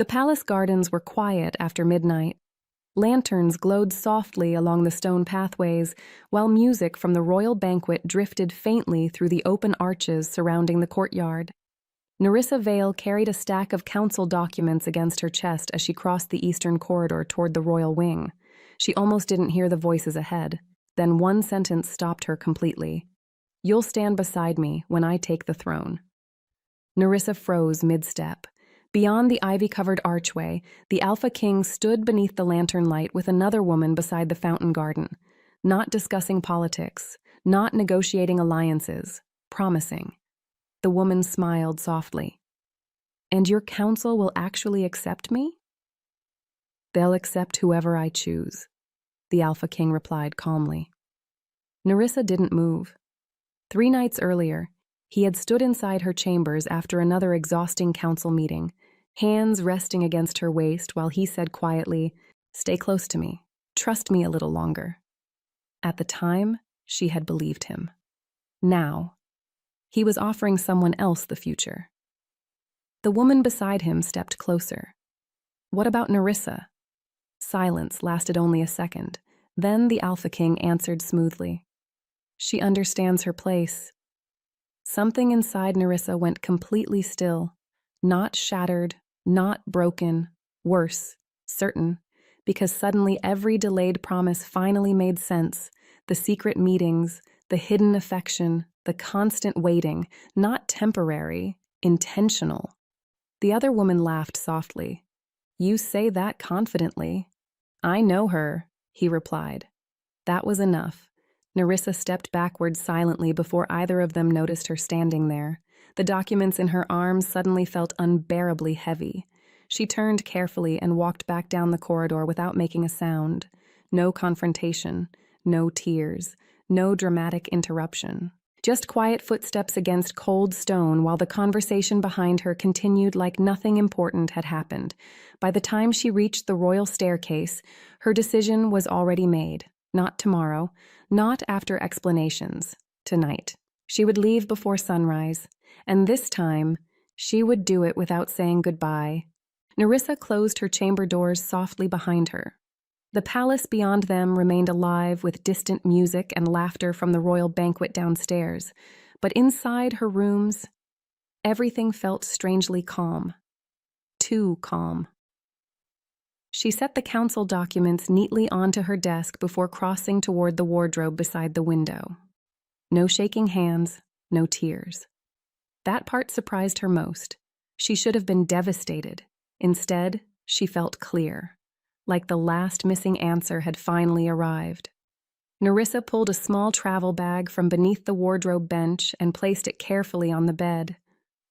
The palace gardens were quiet after midnight. Lanterns glowed softly along the stone pathways, while music from the royal banquet drifted faintly through the open arches surrounding the courtyard. Nerissa Vale carried a stack of council documents against her chest as she crossed the eastern corridor toward the royal wing. She almost didn't hear the voices ahead. Then one sentence stopped her completely. "You'll stand beside me when I take the throne." Nerissa froze mid-step. Beyond the ivy-covered archway, the Alpha King stood beneath the lantern light with another woman beside the fountain garden, not discussing politics, not negotiating alliances, promising. The woman smiled softly. "And your council will actually accept me?" "They'll accept whoever I choose," the Alpha King replied calmly. Nerissa didn't move. 3 nights earlier, he had stood inside her chambers after another exhausting council meeting, hands resting against her waist while he said quietly, "Stay close to me. Trust me a little longer." At the time, she had believed him. Now, he was offering someone else the future. The woman beside him stepped closer. "What about Nerissa?" Silence lasted only a second. Then the Alpha King answered smoothly. "She understands her place." Something inside Nerissa went completely still, not shattered, not broken, worse, certain, because suddenly every delayed promise finally made sense. The secret meetings, the hidden affection, the constant waiting, not temporary, intentional. The other woman laughed softly. "You say that confidently." "I know her," he replied. That was enough. Nerissa stepped backward silently before either of them noticed her standing there. The documents in her arms suddenly felt unbearably heavy. She turned carefully and walked back down the corridor without making a sound. No confrontation, no tears, no dramatic interruption. Just quiet footsteps against cold stone while the conversation behind her continued like nothing important had happened. By the time she reached the royal staircase, her decision was already made. Not tomorrow, not after explanations. Tonight. She would leave before sunrise, and this time, she would do it without saying goodbye. Nerissa closed her chamber doors softly behind her. The palace beyond them remained alive with distant music and laughter from the royal banquet downstairs, but inside her rooms, everything felt strangely calm. Too calm. She set the council documents neatly onto her desk before crossing toward the wardrobe beside the window. No shaking hands, no tears. That part surprised her most. She should have been devastated. Instead, she felt clear, like the last missing answer had finally arrived. Nerissa pulled a small travel bag from beneath the wardrobe bench and placed it carefully on the bed.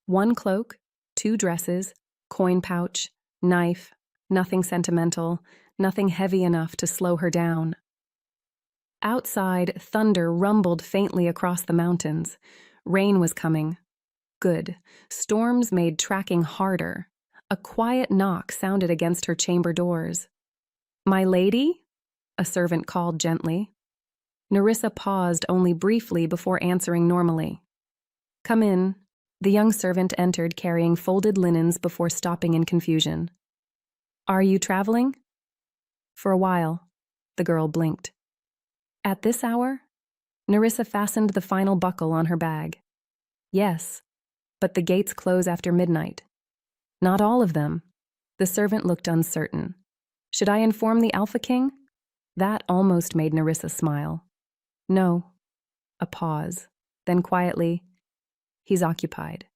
1 cloak, 2 dresses, coin pouch, knife, nothing sentimental, nothing heavy enough to slow her down. Outside, thunder rumbled faintly across the mountains. Rain was coming. Good. Storms made tracking harder. A quiet knock sounded against her chamber doors. "My lady?" a servant called gently. Nerissa paused only briefly before answering normally. "Come in." The young servant entered carrying folded linens before stopping in confusion. "Are you traveling?" "For a while." The girl blinked. "At this hour?" Nerissa fastened the final buckle on her bag. "Yes, but the gates close after midnight." "Not all of them." The servant looked uncertain. "Should I inform the Alpha King?" That almost made Nerissa smile. "No." A pause. Then quietly, "He's occupied."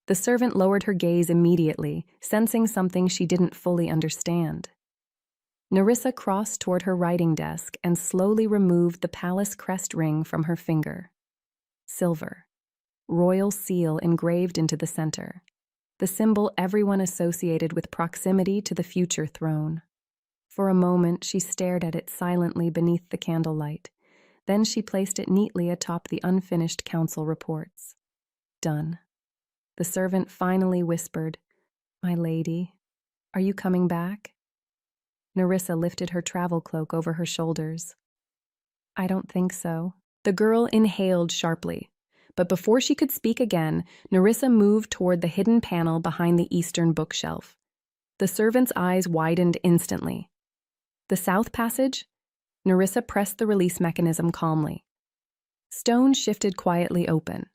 The servant lowered her gaze immediately, sensing something she didn't fully understand. Nerissa crossed toward her writing desk and slowly removed the palace crest ring from her finger. Silver. Royal seal engraved into the center. The symbol everyone associated with proximity to the future throne. For a moment, she stared at it silently beneath the candlelight. Then she placed it neatly atop the unfinished council reports. Done. The servant finally whispered, "My lady, are you coming back?" Nerissa lifted her travel cloak over her shoulders. "I don't think so." The girl inhaled sharply, but before she could speak again, Nerissa moved toward the hidden panel behind the eastern bookshelf. The servant's eyes widened instantly. The south passage? Nerissa pressed the release mechanism calmly. Stone shifted quietly open.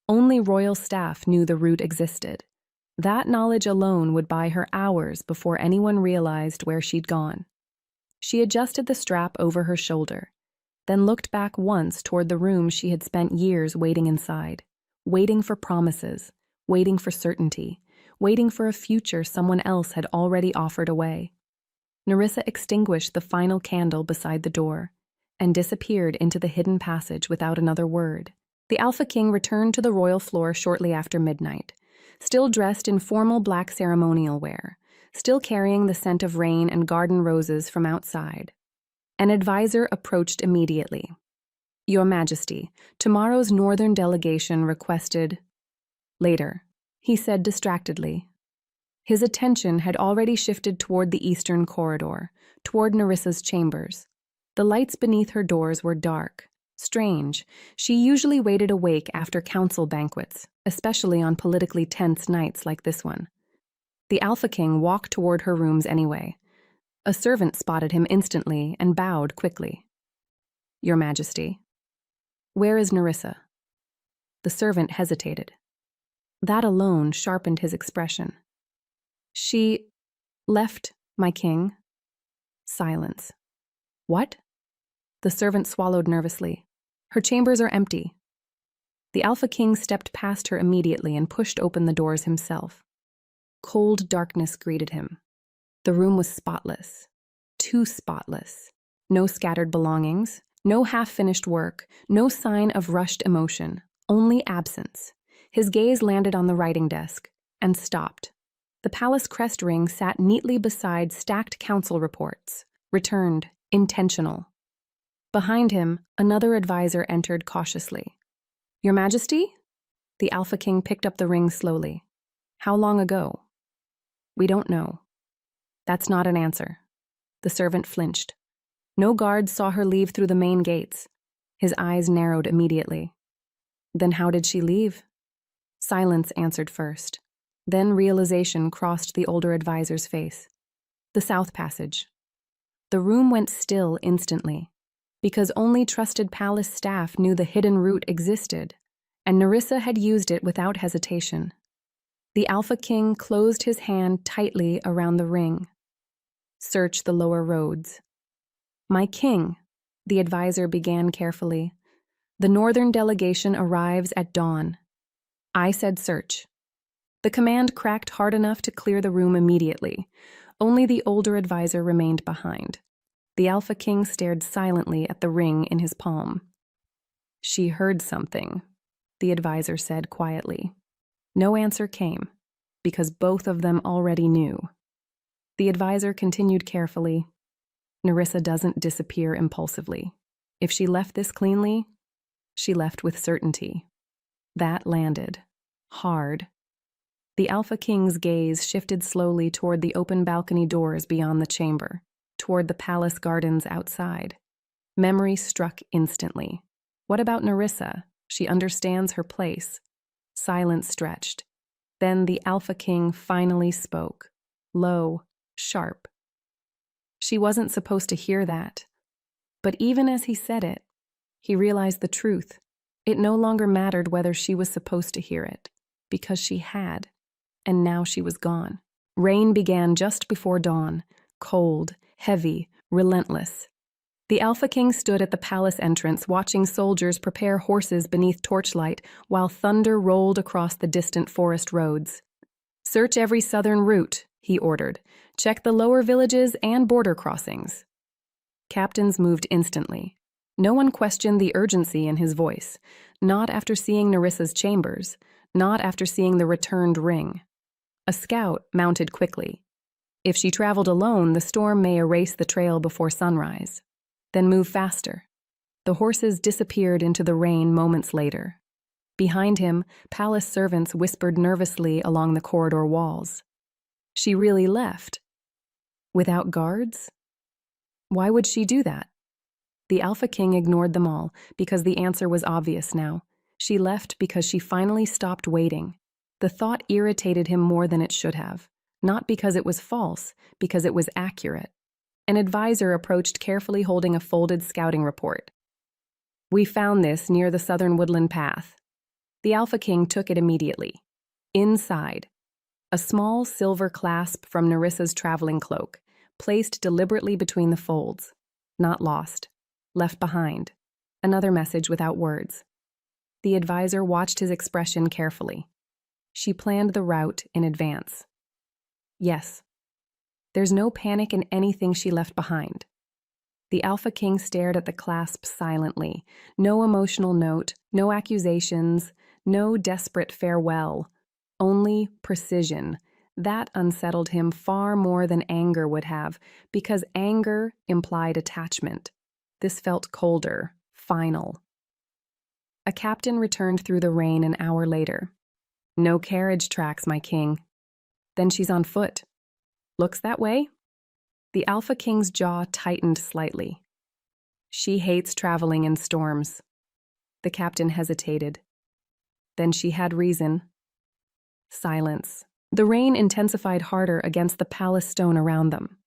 Only royal staff knew the route existed. That knowledge alone would buy her hours before anyone realized where she'd gone. She adjusted the strap over her shoulder, then looked back once toward the room she had spent years waiting inside, waiting for promises, waiting for certainty, waiting for a future someone else had already offered away. Nerissa extinguished the final candle beside the door and disappeared into the hidden passage without another word. The Alpha King returned to the royal floor shortly after midnight, still dressed in formal black ceremonial wear, still carrying the scent of rain and garden roses from outside. An advisor approached immediately. "Your Majesty, tomorrow's northern delegation requested—" "Later," he said distractedly. His attention had already shifted toward the eastern corridor, toward Nerissa's chambers. The lights beneath her doors were dark. Strange, she usually waited awake after council banquets, especially on politically tense nights like this one. The Alpha King walked toward her rooms anyway. A servant spotted him instantly and bowed quickly. "Your Majesty." "Where is Nerissa?" The servant hesitated. That alone sharpened his expression. "She left, my king." Silence. "What?" The servant swallowed nervously. "Her chambers are empty." The Alpha King stepped past her immediately and pushed open the doors himself. Cold darkness greeted him. The room was spotless. Too spotless. No scattered belongings, no half-finished work, no sign of rushed emotion, only absence. His gaze landed on the writing desk and stopped. The palace crest ring sat neatly beside stacked council reports, returned, intentional. Behind him, another advisor entered cautiously. "Your Majesty?" The Alpha King picked up the ring slowly. "How long ago?" "We don't know." "That's not an answer." The servant flinched. No guards saw her leave through the main gates. His eyes narrowed immediately. "Then how did she leave?" Silence answered first. Then realization crossed the older advisor's face. "The south passage." The room went still instantly, because only trusted palace staff knew the hidden route existed, and Nerissa had used it without hesitation. The Alpha King closed his hand tightly around the ring. "Search the lower roads." "My king," the advisor began carefully, "the northern delegation arrives at dawn." "I said search." The command cracked hard enough to clear the room immediately. Only the older advisor remained behind. The Alpha King stared silently at the ring in his palm. "She heard something," the advisor said quietly. No answer came, because both of them already knew. The advisor continued carefully. "Nerissa doesn't disappear impulsively. If she left this cleanly, she left with certainty." That landed. Hard. The Alpha King's gaze shifted slowly toward the open balcony doors beyond the chamber, toward the palace gardens outside. Memory struck instantly. What about Nerissa? She understands her place. Silence stretched. Then the Alpha King finally spoke. Low, sharp. She wasn't supposed to hear that. But even as he said it, he realized the truth. It no longer mattered whether she was supposed to hear it, because she had. And now she was gone. Rain began just before dawn, cold, heavy, relentless. The Alpha King stood at the palace entrance, watching soldiers prepare horses beneath torchlight while thunder rolled across the distant forest roads. "Search every southern route," he ordered. "Check the lower villages and border crossings." Captains moved instantly. No one questioned the urgency in his voice, not after seeing Nerissa's chambers, not after seeing the returned ring. A scout mounted quickly. If she traveled alone, the storm may erase the trail before sunrise. Then move faster. The horses disappeared into the rain moments later. Behind him, palace servants whispered nervously along the corridor walls. She really left? Without guards? Why would she do that? The Alpha King ignored them all, because the answer was obvious now. She left because she finally stopped waiting. The thought irritated him more than it should have. Not because it was false, because it was accurate. An advisor approached carefully holding a folded scouting report. "We found this near the southern woodland path." The Alpha King took it immediately. Inside, a small silver clasp from Nerissa's traveling cloak, placed deliberately between the folds. Not lost. Left behind. Another message without words. The advisor watched his expression carefully. She planned the route in advance. Yes. There's no panic in anything she left behind. The Alpha King stared at the clasp silently. No emotional note, no accusations, no desperate farewell. Only precision. That unsettled him far more than anger would have, because anger implied attachment. This felt colder, final. A captain returned through the rain an hour later. "No carriage tracks, my king." "Then she's on foot." "Looks that way." The Alpha King's jaw tightened slightly. "She hates traveling in storms." The captain hesitated. "Then she had reason." Silence. The rain intensified harder against the palace stone around them.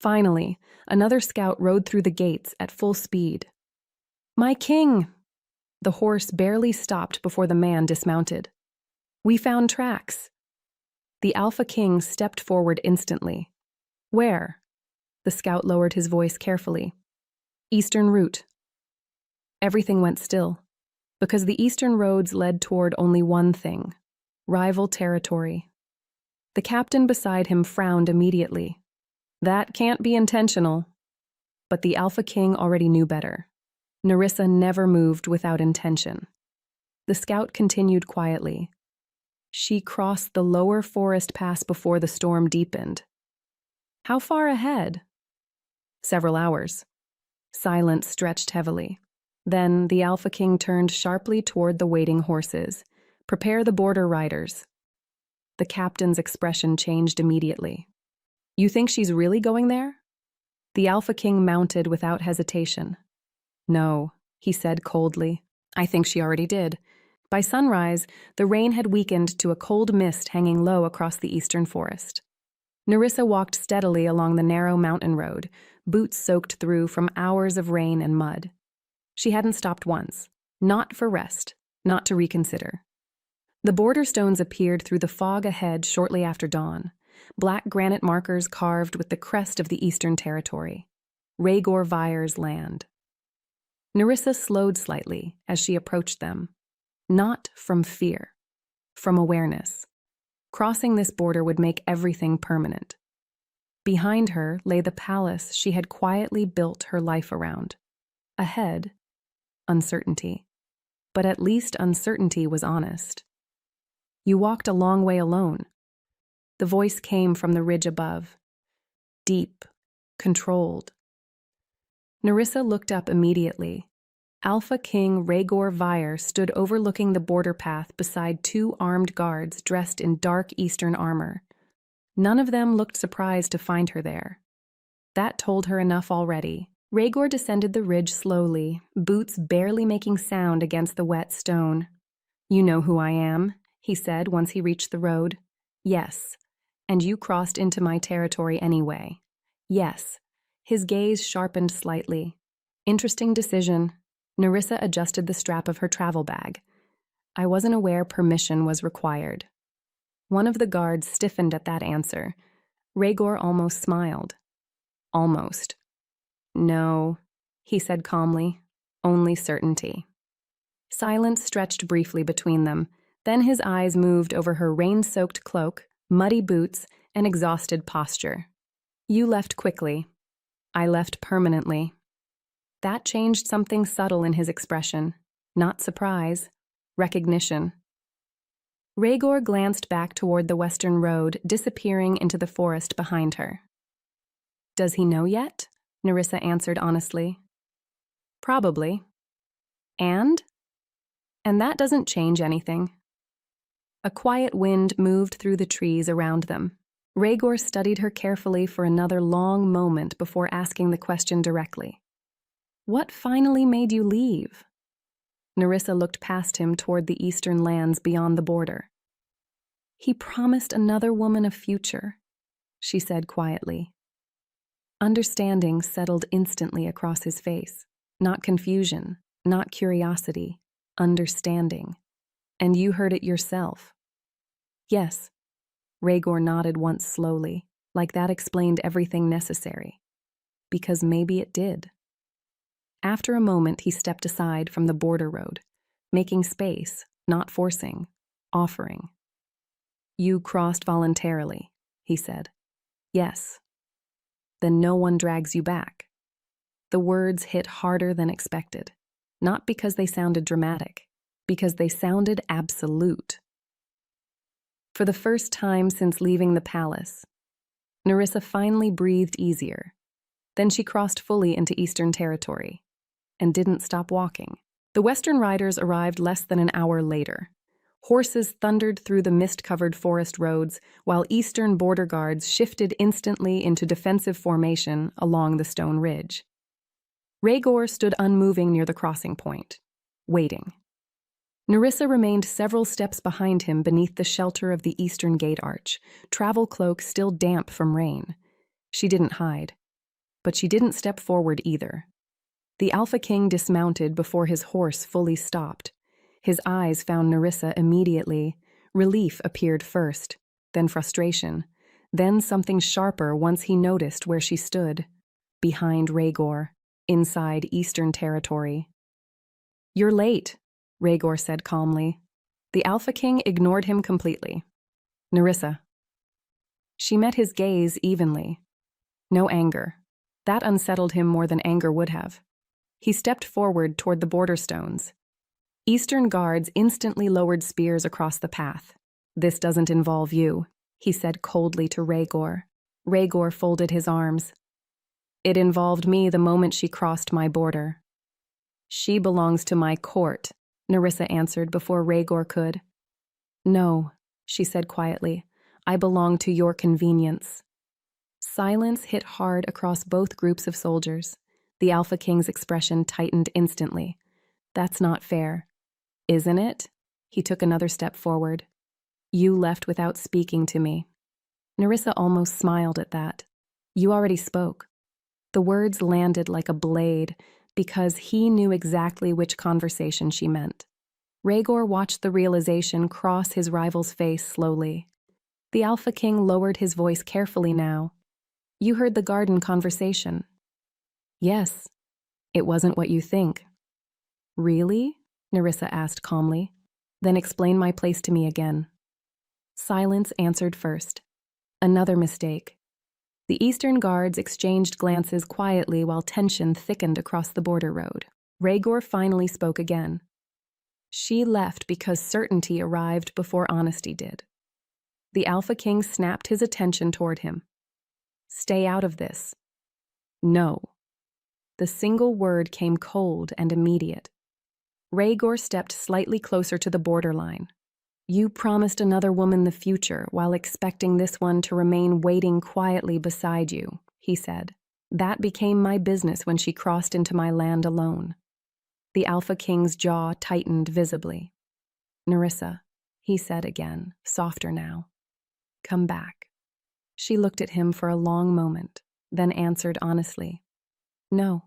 Finally, another scout rode through the gates at full speed. "My king!" The horse barely stopped before the man dismounted. "We found tracks." The Alpha King stepped forward instantly. "Where?" The scout lowered his voice carefully. "Eastern route." Everything went still, because the eastern roads led toward only one thing: rival territory. The captain beside him frowned immediately. "That can't be intentional." But the Alpha King already knew better. Nerissa never moved without intention. The scout continued quietly. "She crossed the lower forest pass before the storm deepened." "How far ahead?" "Several hours." Silence stretched heavily. Then the Alpha King turned sharply toward the waiting horses. "Prepare the border riders." The captain's expression changed immediately. "You think she's really going there?" The Alpha King mounted without hesitation. "No," he said coldly. "I think she already did." By sunrise, the rain had weakened to a cold mist hanging low across the eastern forest. Nerissa walked steadily along the narrow mountain road, boots soaked through from hours of rain and mud. She hadn't stopped once, not for rest, not to reconsider. The border stones appeared through the fog ahead shortly after dawn, black granite markers carved with the crest of the Eastern Territory, Rhaegor Vyre's land. Nerissa slowed slightly as she approached them, not from fear, from awareness. Crossing this border would make everything permanent. Behind her lay the palace she had quietly built her life around. Ahead, uncertainty. But at least uncertainty was honest. "You walked a long way alone." The voice came from the ridge above. Deep, controlled. Nerissa looked up immediately. Alpha King Rhaegor Vyre stood overlooking the border path beside two armed guards dressed in dark eastern armor. None of them looked surprised to find her there. That told her enough already. Rhaegor descended the ridge slowly, boots barely making sound against the wet stone. "You know who I am," he said once he reached the road. "Yes. And you crossed into my territory anyway." "Yes." His gaze sharpened slightly. "Interesting decision." Nerissa adjusted the strap of her travel bag. "I wasn't aware permission was required." One of the guards stiffened at that answer. Rhaegor almost smiled. "Almost." "No," he said calmly. "Only certainty." Silence stretched briefly between them. Then his eyes moved over her rain-soaked cloak, muddy boots, and exhausted posture. "You left quickly. I left permanently." That changed something subtle in his expression. Not surprise, recognition. Rhaegor glanced back toward the western road, disappearing into the forest behind her. "Does he know yet?" Nerissa answered honestly. "Probably." "And?" "And that doesn't change anything." A quiet wind moved through the trees around them. Rhaegor studied her carefully for another long moment before asking the question directly. "What finally made you leave?" Nerissa looked past him toward the eastern lands beyond the border. "He promised another woman a future. she said quietly. Understanding settled instantly across his face. Not confusion, not curiosity, understanding. And you heard it yourself. Yes. Rhaegor nodded once slowly, like that explained everything necessary. Because maybe it did. After a moment, he stepped aside from the border road, making space, not forcing, offering. You crossed voluntarily, he said. Yes. Then no one drags you back. The words hit harder than expected, not because they sounded dramatic, because they sounded absolute. For the first time since leaving the palace, Nerissa finally breathed easier. Then she crossed fully into Eastern territory and didn't stop walking. The Western riders arrived less than an hour later. Horses thundered through the mist-covered forest roads, while Eastern border guards shifted instantly into defensive formation along the stone ridge. Rhaegor stood unmoving near the crossing point, waiting. Nerissa remained several steps behind him beneath the shelter of the eastern gate arch, travel cloak still damp from rain. She didn't hide, but she didn't step forward either. The Alpha King dismounted before his horse fully stopped. His eyes found Nerissa immediately. Relief appeared first, then frustration, then something sharper once he noticed where she stood, behind Rhaegor, inside Eastern territory. You're late, Rhaegor said calmly. The Alpha King ignored him completely. Nerissa. She met his gaze evenly. No anger. That unsettled him more than anger would have. He stepped forward toward the border stones. Eastern guards instantly lowered spears across the path. This doesn't involve you, he said coldly to Rhaegor. Rhaegor folded his arms. It involved me the moment she crossed my border. She belongs to my court, Nerissa answered before Rhaegor could. No, she said quietly. I belong to your convenience. Silence hit hard across both groups of soldiers. The Alpha King's expression tightened instantly. That's not fair. Isn't it? He took another step forward. You left without speaking to me. Nerissa almost smiled at that. You already spoke. The words landed like a blade because he knew exactly which conversation she meant. Rhaegor watched the realization cross his rival's face slowly. The Alpha King lowered his voice carefully now. You heard the garden conversation. Yes. It wasn't what you think. Really? Nerissa asked calmly. Then explain my place to me again. Silence answered first. Another mistake. The Eastern guards exchanged glances quietly while tension thickened across the border road. Rhaegor finally spoke again. She left because certainty arrived before honesty did. The Alpha King snapped his attention toward him. Stay out of this. No. The single word came cold and immediate. Rhaegor stepped slightly closer to the borderline. You promised another woman the future while expecting this one to remain waiting quietly beside you, he said. That became my business when she crossed into my land alone. The Alpha King's jaw tightened visibly. Nerissa, he said again, softer now. Come back. She looked at him for a long moment, then answered honestly. No.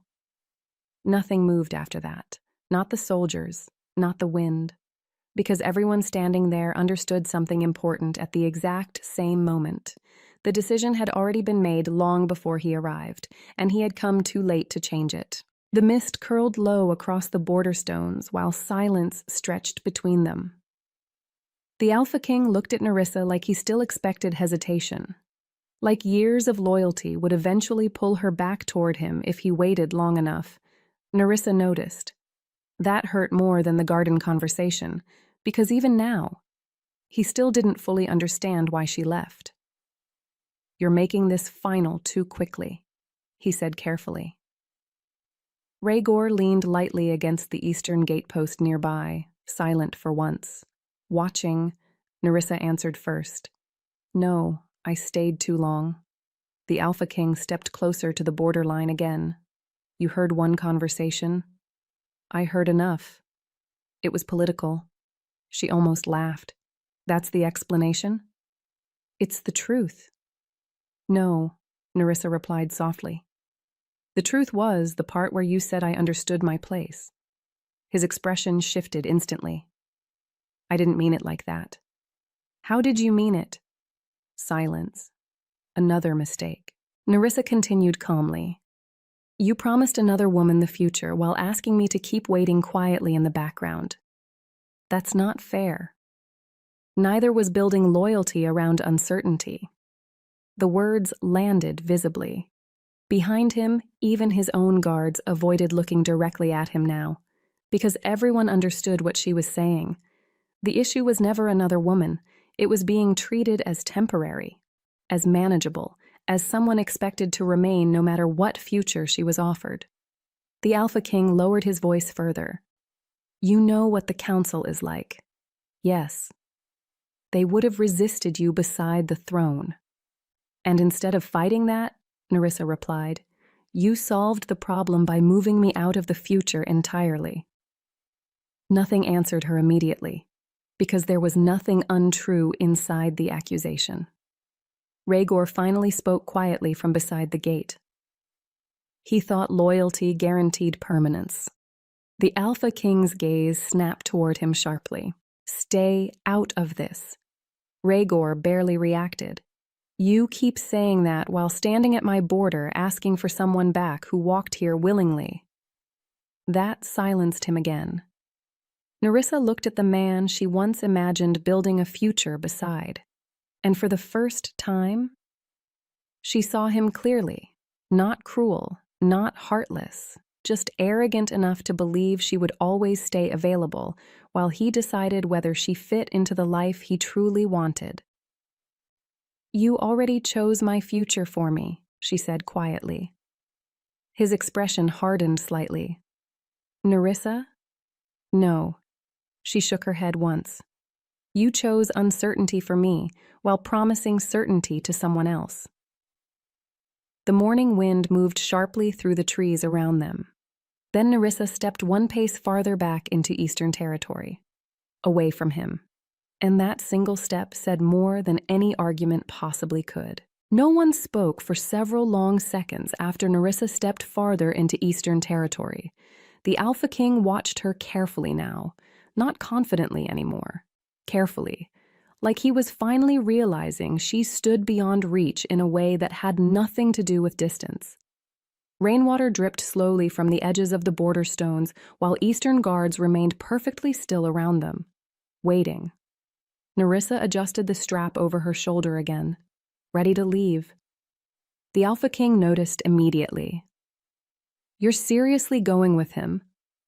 Nothing moved after that. Not the soldiers, not the wind. Because everyone standing there understood something important at the exact same moment. The decision had already been made long before he arrived, and he had come too late to change it. The mist curled low across the border stones while silence stretched between them. The Alpha King looked at Nerissa like he still expected hesitation. Like years of loyalty would eventually pull her back toward him if he waited long enough. Nerissa noticed. That hurt more than the garden conversation, because even now, he still didn't fully understand why she left. You're making this final too quickly, he said carefully. Rhaegor leaned lightly against the eastern gatepost nearby, silent for once. Watching, Nerissa answered first. No, I stayed too long. The Alpha King stepped closer to the borderline again. You heard one conversation? I heard enough. It was political. She almost laughed. That's the explanation? It's the truth. No, Nerissa replied softly. The truth was the part where you said I understood my place. His expression shifted instantly. I didn't mean it like that. How did you mean it? Silence. Another mistake. Nerissa continued calmly. You promised another woman the future while asking me to keep waiting quietly in the background. That's not fair. Neither was building loyalty around uncertainty. The words landed visibly. Behind him, even his own guards avoided looking directly at him now, because everyone understood what she was saying. The issue was never another woman. It was being treated as temporary, as manageable, as someone expected to remain no matter what future she was offered. The Alpha King lowered his voice further. You know what the council is like. Yes. They would have resisted you beside the throne. And instead of fighting that, Nerissa replied, you solved the problem by moving me out of the future entirely. Nothing answered her immediately, because there was nothing untrue inside the accusation. Rhaegor finally spoke quietly from beside the gate. He thought loyalty guaranteed permanence. The Alpha King's gaze snapped toward him sharply. Stay out of this. Rhaegor barely reacted. You keep saying that while standing at my border asking for someone back who walked here willingly. That silenced him again. Nerissa looked at the man she once imagined building a future beside. And for the first time, she saw him clearly, not cruel, not heartless, just arrogant enough to believe she would always stay available while he decided whether she fit into the life he truly wanted. You already chose my future for me, she said quietly. His expression hardened slightly. Nerissa? No. She shook her head once. You chose uncertainty for me while promising certainty to someone else. The morning wind moved sharply through the trees around them. Then Nerissa stepped one pace farther back into Eastern territory, away from him. And that single step said more than any argument possibly could. No one spoke for several long seconds after Nerissa stepped farther into Eastern territory. The Alpha King watched her carefully now, not confidently anymore. Carefully, like he was finally realizing she stood beyond reach in a way that had nothing to do with distance. Rainwater dripped slowly from the edges of the border stones while Eastern guards remained perfectly still around them, waiting. Nerissa adjusted the strap over her shoulder again, ready to leave. The Alpha King noticed immediately. You're seriously going with him?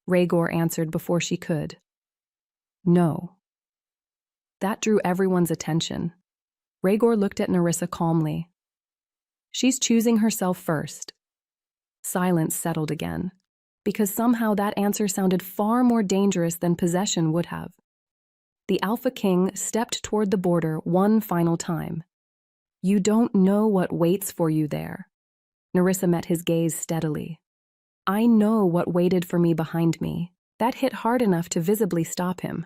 Rhaegor answered before she could. No. That drew everyone's attention. Rhaegor looked at Nerissa calmly. She's choosing herself first. Silence settled again, because somehow that answer sounded far more dangerous than possession would have. The Alpha King stepped toward the border one final time. You don't know what waits for you there. Nerissa met his gaze steadily. I know what waited for me behind me. That hit hard enough to visibly stop him.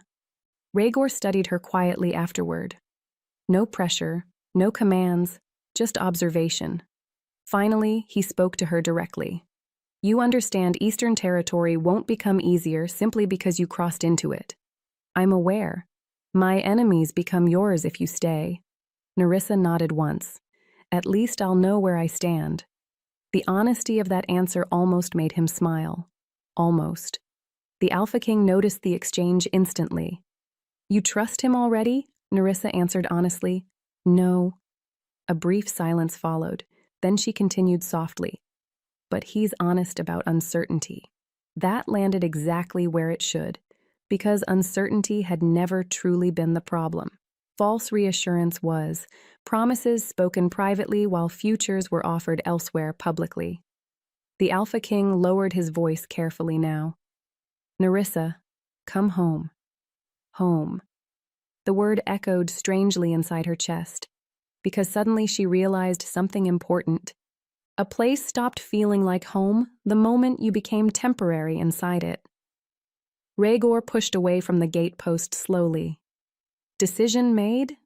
Rhaegor studied her quietly afterward. No pressure, no commands, just observation. Finally, he spoke to her directly. You understand Eastern Territory won't become easier simply because you crossed into it. I'm aware. My enemies become yours if you stay. Nerissa nodded once. At least I'll know where I stand. The honesty of that answer almost made him smile. Almost. The Alpha King noticed the exchange instantly. You trust him already? Nerissa answered honestly. No. A brief silence followed. Then she continued softly. But he's honest about uncertainty. That landed exactly where it should, because uncertainty had never truly been the problem. False reassurance was, promises spoken privately while futures were offered elsewhere publicly. The Alpha King lowered his voice carefully now. Nerissa, come home. Home. The word echoed strangely inside her chest, because suddenly she realized something important. A place stopped feeling like home the moment you became temporary inside it. Rhaegor pushed away from the gatepost slowly. Decision made?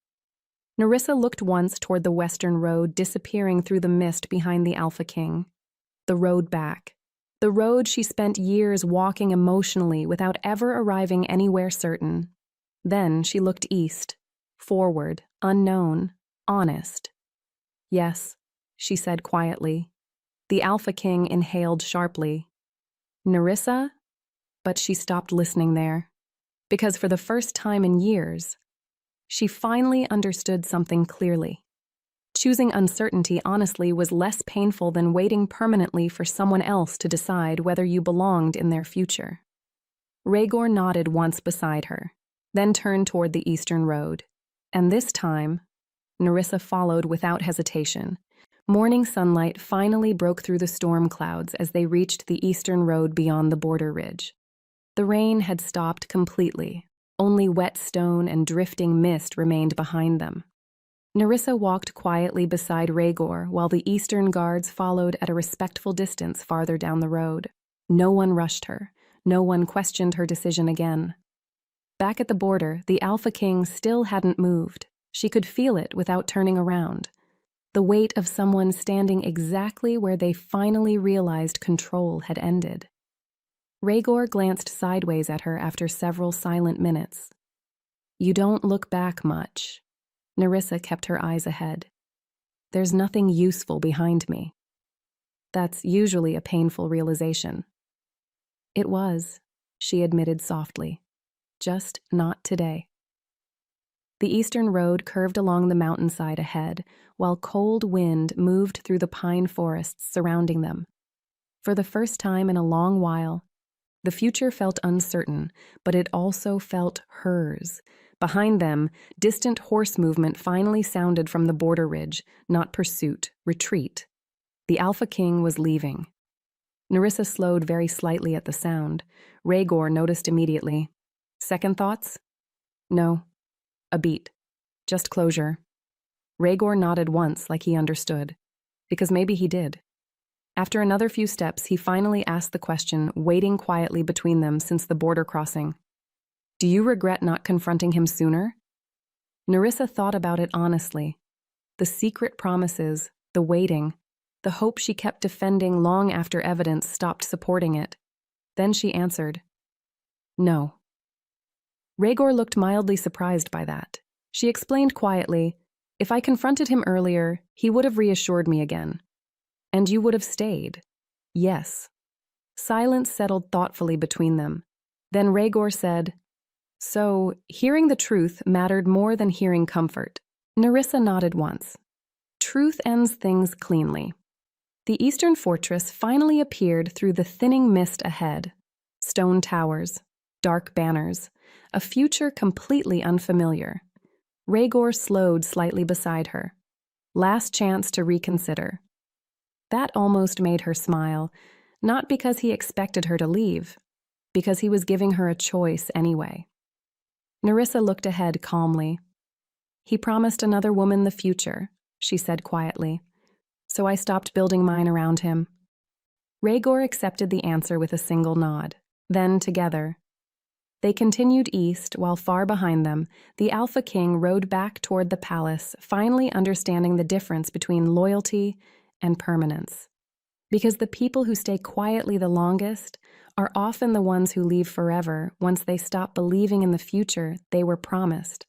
Nerissa looked once toward the western road disappearing through the mist behind the Alpha King. The road back. The road she spent years walking emotionally without ever arriving anywhere certain. Then she looked east, forward, unknown, honest. Yes, she said quietly. The Alpha King inhaled sharply. Nerissa? But she stopped listening there, because for the first time in years, she finally understood something clearly. Choosing uncertainty honestly was less painful than waiting permanently for someone else to decide whether you belonged in their future. Rhaegor nodded once beside her, then turned toward the eastern road. And this time, Nerissa followed without hesitation. Morning sunlight finally broke through the storm clouds as they reached the eastern road beyond the border ridge. The rain had stopped completely. Only wet stone and drifting mist remained behind them. Nerissa walked quietly beside Rhaegor while the eastern guards followed at a respectful distance farther down the road. No one rushed her. No one questioned her decision again. Back at the border, the Alpha King still hadn't moved. She could feel it without turning around. The weight of someone standing exactly where they finally realized control had ended. Rhaegor glanced sideways at her after several silent minutes. "You don't look back much." Nerissa kept her eyes ahead. "There's nothing useful behind me." That's usually a painful realization. "It was," she admitted softly. "Just not today." The eastern road curved along the mountainside ahead, while cold wind moved through the pine forests surrounding them. For the first time in a long while, the future felt uncertain, but it also felt hers. Behind them, distant horse movement finally sounded from the border ridge, not pursuit, retreat. The Alpha King was leaving. Nerissa slowed very slightly at the sound. Rhaegor noticed immediately. "Second thoughts?" "No." A beat. "Just closure." Rhaegor nodded once like he understood, because maybe he did. After another few steps, he finally asked the question, waiting quietly between them since the border crossing. "Do you regret not confronting him sooner?" Nerissa thought about it honestly. The secret promises, the waiting, the hope she kept defending long after evidence stopped supporting it. Then she answered, "No." Rhaegor looked mildly surprised by that. She explained quietly, "If I confronted him earlier, he would have reassured me again. And you would have stayed." "Yes." Silence settled thoughtfully between them. Then Rhaegor said, "So, hearing the truth mattered more than hearing comfort." Nerissa nodded once. Truth ends things cleanly. The eastern fortress finally appeared through the thinning mist ahead. Stone towers, dark banners, a future completely unfamiliar. Rhaegor slowed slightly beside her. Last chance to reconsider. That almost made her smile, not because he expected her to leave, because he was giving her a choice anyway. Nerissa looked ahead calmly. "He promised another woman the future," she said quietly. "So I stopped building mine around him." Rhaegor accepted the answer with a single nod. Then, together, they continued east while far behind them, the Alpha King rode back toward the palace, finally understanding the difference between loyalty and permanence. Because the people who stay quietly the longest are often the ones who leave forever once they stop believing in the future they were promised.